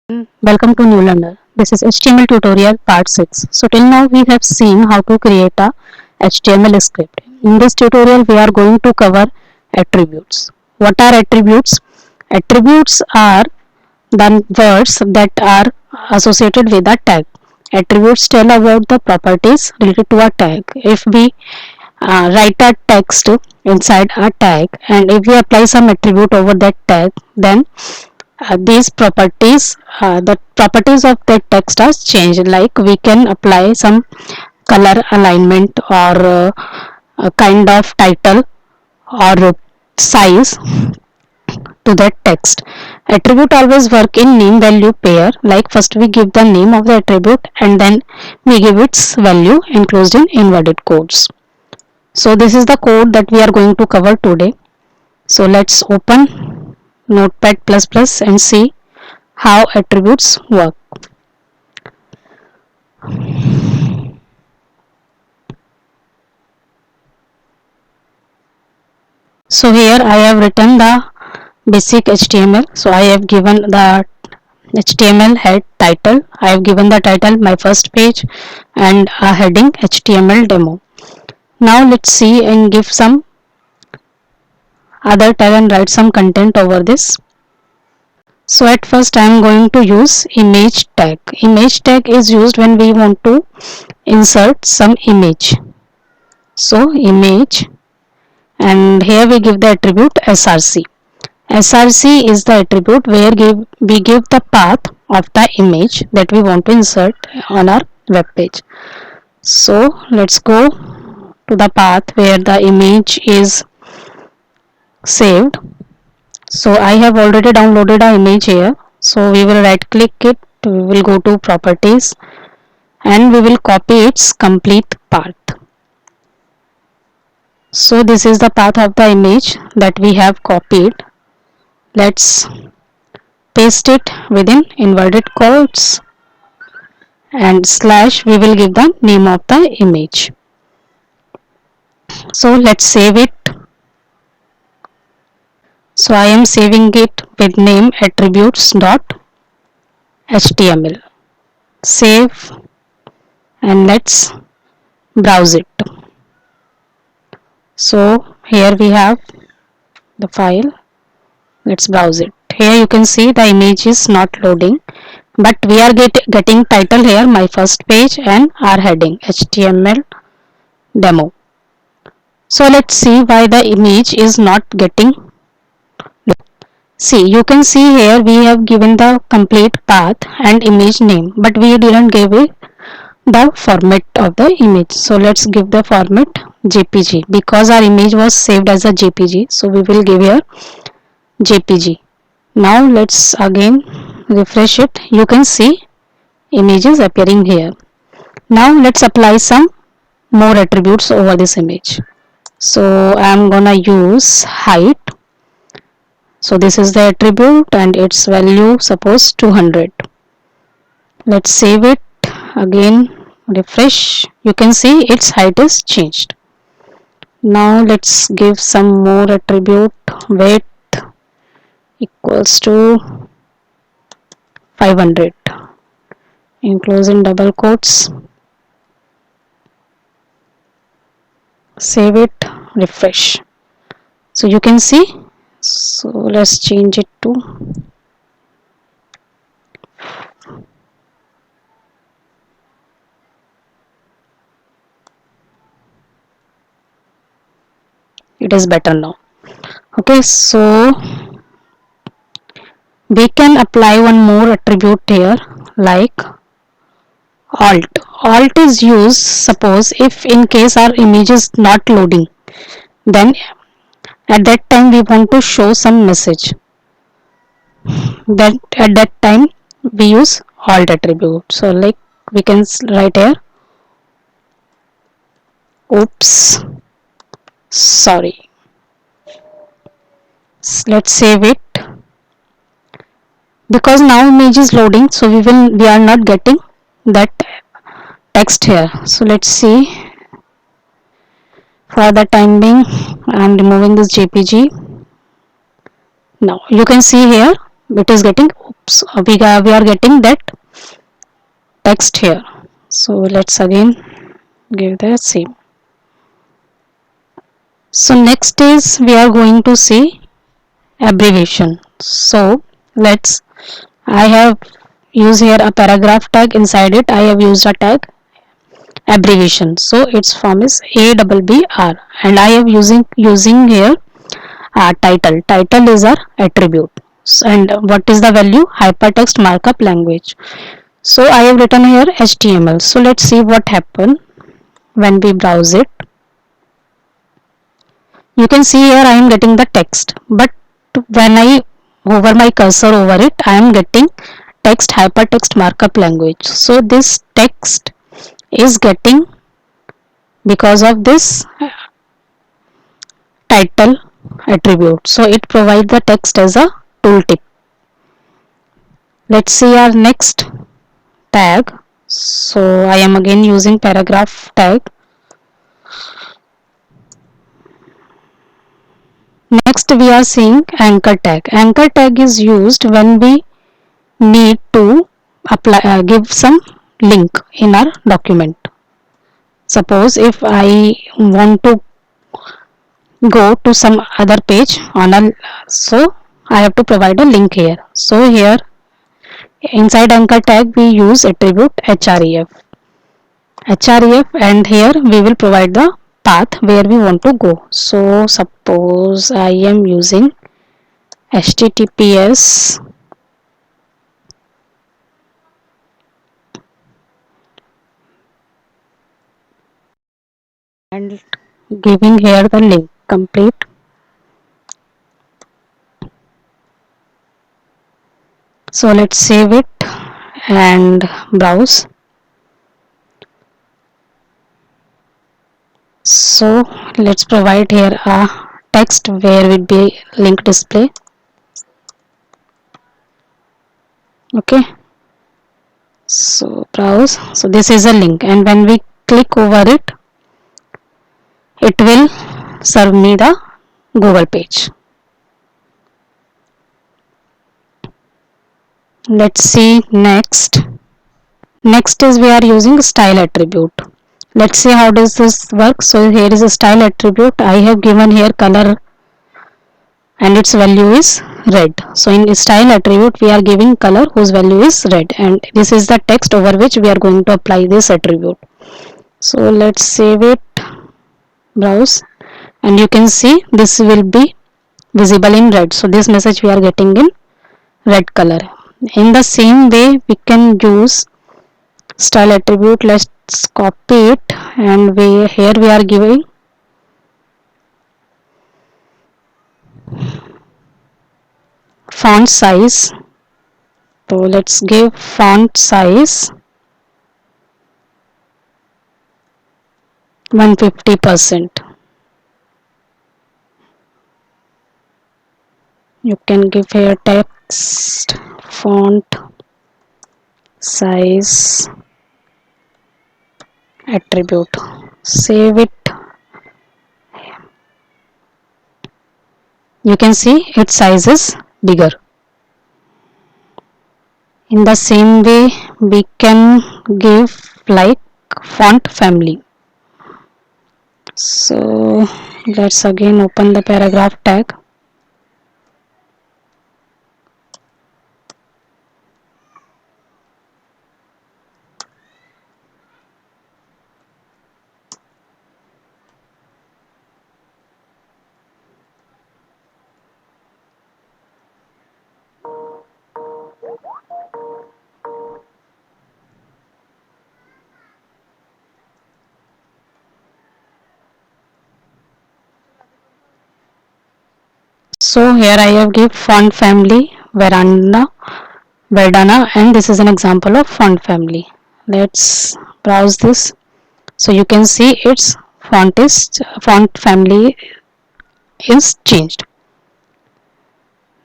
Welcome to New Learner. This is HTML tutorial part 6. So till now we have seen how to create a HTML script. In this tutorial we are going to cover attributes. What are attributes? Attributes are the words that are associated with a tag. Attributes tell about the properties related to a tag. If we write a text inside a tag and if we apply some attribute over that tag, then these properties the properties of the text are changed, like we can apply some color alignment or a kind of title or size to that text. Attribute always work in name value pair, like first we give the name of the attribute and then we give its value enclosed in inverted quotes. So this is the code that we are going to cover today. So let's open notepad++ and see how attributes work. So here I have written the basic HTML. So I have given the HTML head title. I have given the title my first page and a heading HTML demo. Now let's see and give some other tag and write some content over this. So at first I am going to use image tag. Image tag is used when we want to insert some image. So image, and here we give the attribute src. Src is the attribute where we give the path of the image that we want to insert on our web page. So let's go to the path where the image is saved. So I have already downloaded an image here. So we will right click it, we will go to properties and we will copy its complete path. So this is the path of the image that we have copied. Let's paste it within inverted quotes and slash, we will give the name of the image. So let's save it. So I am saving it with name attributes.html. Save and let's browse it. So here we have the file. Let's browse it. Here you can see the image is not loading, but we are getting title here, my first page, and our heading HTML demo. So let's see why the image is not getting. See, you can see here we have given the complete path and image name, but we didn't give it the format of the image. So let's give the format JPG, because our image was saved as a JPG. So we will give here JPG. Now let's again refresh it. You can see images appearing here. Now let's apply some more attributes over this image. So I'm gonna use height. So this is the attribute and its value suppose 200. Let's save it, again refresh. You can see its height is changed. Now let's give some more attribute. Width equals to 500, enclose in double quotes. Save it, refresh. So you can see. So let's change it to it is better now. Okay, so we can apply one more attribute here, like alt. Alt is used suppose if in case our image is not loading, then at that time we want to show some message, that at that time we use alt attribute. So like we can write here, oops, sorry. Let's save it, because now image is loading, so we are not getting that text here. So let's see. For the time being I am removing this JPG. Now you can see here it is getting So we are getting that text here. So let's again give the same. So next is we are going to see abbreviation. So let's, I have used here a paragraph tag. Inside it I have used a tag abbreviation. So its form is ABBR, and I am using here title. Title is our attribute. And what is the value? Hypertext markup language. So I have written here HTML. So let's see what happen when we browse it. You can see here I am getting the text, but when I hover my cursor over it, I am getting text hypertext markup language. So this text is getting because of this title attribute. So it provides the text as a tooltip. Let's see our next tag. So I am again using paragraph tag. Next we are seeing anchor tag. Anchor tag is used when we need to apply give some link in our document. Suppose if I want to go to some other page on a, so I have to provide a link here. So here inside anchor tag we use attribute href, and here we will provide the path where we want to go. So suppose I am using https and giving here the link complete. So let's save it and browse. So let's provide here a text where will be link display. Okay, so browse. So this is a link, and when we click over it, it will serve me the Google page. Let's see next. Next is we are using style attribute. Let's see how does this work. So here is a style attribute. I have given here color and its value is red. So in style attribute we are giving color whose value is red, and this is the text over which we are going to apply this attribute. So let's save it, browse, and you can see this will be visible in red. So this message we are getting in red color. In the same way we can use style attribute. Let's copy it, and here we are giving font size. So let's give font size 150%. You can give here text font size attribute. Save it. You can see its size is bigger. In the same way we can give like font family. So let's again open the paragraph tag. So here I have give font family Verdana, and this is an example of font family. Let's browse this. So you can see its font family is changed.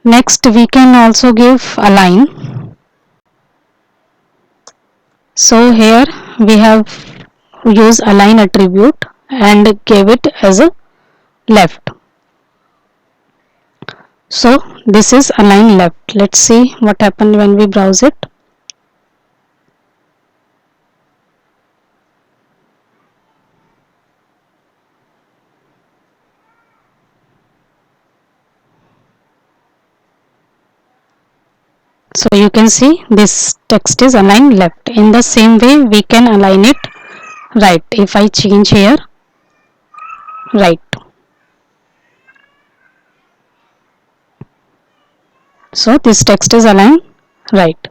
Next we can also give align. So here we have used align attribute and gave it as a left. So this is align left. Let's see what happened when we browse it. So you can see this text is aligned left. In the same way we can align it right. If I change here right. So this text is aligned right.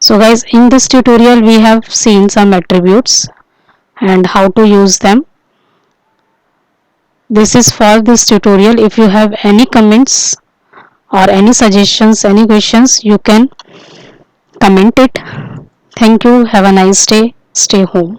So guys, in this tutorial we have seen some attributes and how to use them. This is for this tutorial. If you have any comments or any suggestions, any questions, you can comment it. Thank you. Have a nice day. Stay home.